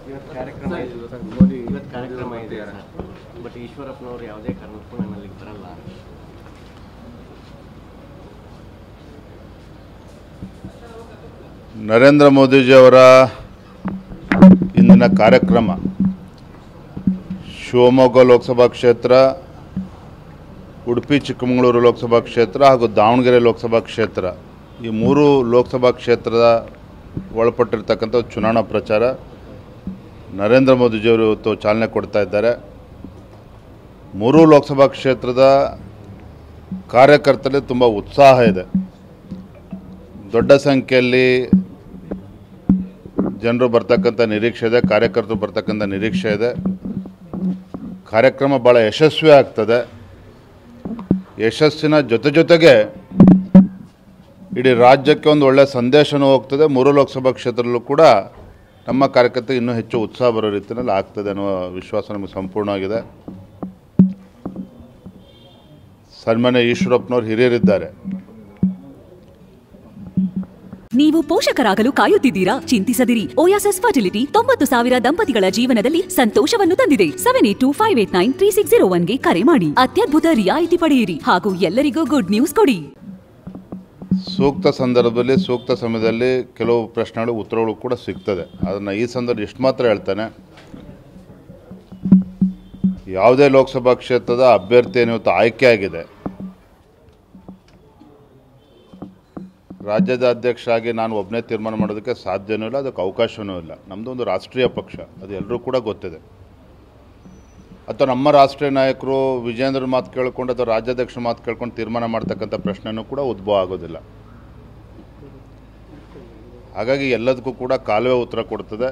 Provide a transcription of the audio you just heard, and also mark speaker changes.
Speaker 1: ಇವತ್ತು ಕಾರ್ಯಕ್ರಮ ಮೋದಿ ಇವತ್ತು ಕಾರ್ಯಕ್ರಮ ಇದೆ ಬಟ್ ಈಶ್ವರಪ್ಪನವರು ಯಾವುದೇ ಕಾರಣಕ್ಕೂ ನಾನು ಅಲ್ಲಿಗೆ ಬರಲ್ಲ.
Speaker 2: ನರೇಂದ್ರ ಮೋದಿಜಿಯವರ ಇಂದಿನ ಕಾರ್ಯಕ್ರಮ ಶಿವಮೊಗ್ಗ ಲೋಕಸಭಾ ಕ್ಷೇತ್ರ, ಉಡುಪಿ ಚಿಕ್ಕಮಗಳೂರು ಲೋಕಸಭಾ ಕ್ಷೇತ್ರ ಹಾಗೂ ದಾವಣಗೆರೆ ಲೋಕಸಭಾ ಕ್ಷೇತ್ರ, ಈ ಮೂರು ಲೋಕಸಭಾ ಕ್ಷೇತ್ರದ ಒಳಪಟ್ಟಿರ್ತಕ್ಕಂಥ ಚುನಾವಣಾ ಪ್ರಚಾರ ನರೇಂದ್ರ ಮೋದಿಜಿಯವರು ಇವತ್ತು ಚಾಲನೆ ಕೊಡ್ತಾ ಇದ್ದಾರೆ. ಮೂರೂ ಲೋಕಸಭಾ ಕ್ಷೇತ್ರದ ಕಾರ್ಯಕರ್ತರಲ್ಲಿ ತುಂಬ ಉತ್ಸಾಹ ಇದೆ. ದೊಡ್ಡ ಸಂಖ್ಯೆಯಲ್ಲಿ ಜನರು ಬರ್ತಕ್ಕಂಥ ನಿರೀಕ್ಷೆ ಇದೆ, ಕಾರ್ಯಕರ್ತರು ಬರ್ತಕ್ಕಂಥ ನಿರೀಕ್ಷೆ ಇದೆ. ಕಾರ್ಯಕ್ರಮ ಭಾಳ ಯಶಸ್ವಿ ಆಗ್ತದೆ. ಯಶಸ್ಸಿನ ಜೊತೆಗೆ ಇಡೀ ರಾಜ್ಯಕ್ಕೆ ಒಂದು ಒಳ್ಳೆಯ ಸಂದೇಶನೂ ಹೋಗ್ತದೆ. ಮೂರು ಲೋಕಸಭಾ ಕ್ಷೇತ್ರದಲ್ಲೂ ಕೂಡ ನಮ್ಮ ಕಾರ್ಯಕರ್ತರಿಗೆ ಇನ್ನೂ ಹೆಚ್ಚು ಉತ್ಸಾಹ ಬರೋ ರೀತಿಯಲ್ಲಿ ಆಗ್ತದೆ ಅನ್ನುವ ವಿಶ್ವಾಸ ನಮಗೆ ಸಂಪೂರ್ಣವಾಗಿದೆ. ಸನ್ಮಾನ್ಯ ಈಶ್ವರಪ್ಪನವರು ಹಿರಿಯರಿದ್ದಾರೆ.
Speaker 3: ನೀವು ಪೋಷಕರಾಗಲು ಕಾಯುತ್ತಿದ್ದೀರಾ? ಚಿಂತಿಸದಿರಿ. ಓಯಾಸಿಸ್ ಫರ್ಟಿಲಿಟಿ 90,000 ದಂಪತಿಗಳ ಜೀವನದಲ್ಲಿ ಸಂತೋಷವನ್ನು ತಂದಿದೆ. 7825893601ಗೆ ಕರೆ ಮಾಡಿ. ಅತ್ಯದ್ಭುತ ರಿಯಾಯಿತಿ ಪಡೆಯಿರಿ ಹಾಗೂ ಎಲ್ಲರಿಗೂ ಗುಡ್ ನ್ಯೂಸ್ ಕೊಡಿ.
Speaker 2: ಸೂಕ್ತ ಸಂದರ್ಭದಲ್ಲಿ ಸೂಕ್ತ ಸಮಯದಲ್ಲಿ ಕೆಲವು ಪ್ರಶ್ನೆಗಳು ಉತ್ತರಗಳು ಕೂಡ ಸಿಗ್ತದೆ. ಅದನ್ನು ಈ ಸಂದರ್ಭ ಎಷ್ಟು ಮಾತ್ರ ಹೇಳ್ತಾನೆ, ಯಾವುದೇ ಲೋಕಸಭಾ ಕ್ಷೇತ್ರದ ಅಭ್ಯರ್ಥಿಯನ್ನು ಇವತ್ತು ಆಯ್ಕೆಯಾಗಿದೆ, ರಾಜ್ಯದ ಅಧ್ಯಕ್ಷ ಆಗಿ ನಾನು ಒಬ್ಬನೇ ತೀರ್ಮಾನ ಮಾಡೋದಕ್ಕೆ ಸಾಧ್ಯವೂ ಇಲ್ಲ, ಅದಕ್ಕೆ ಅವಕಾಶವೂ ಇಲ್ಲ. ನಮ್ಮದು ಒಂದು ರಾಷ್ಟ್ರೀಯ ಪಕ್ಷ, ಅದು ಎಲ್ಲರೂ ಕೂಡ ಗೊತ್ತಿದೆ. ಅಥವಾ ನಮ್ಮ ರಾಷ್ಟ್ರೀಯ ನಾಯಕರು ವಿಜೇಂದ್ರ ಮಾತು ಕೇಳಿಕೊಂಡು ಅಥವಾ ರಾಜ್ಯಾಧ್ಯಕ್ಷರ ಮಾತು ಕೇಳ್ಕೊಂಡು ತೀರ್ಮಾನ ಮಾಡ್ತಕ್ಕಂಥ ಪ್ರಶ್ನೆಯೂ ಕೂಡ ಉದ್ಭವ ಆಗೋದಿಲ್ಲ. ಹಾಗಾಗಿ ಎಲ್ಲದಕ್ಕೂ ಕೂಡ ಕಾಲುವೆ ಉತ್ತರ ಕೊಡ್ತದೆ.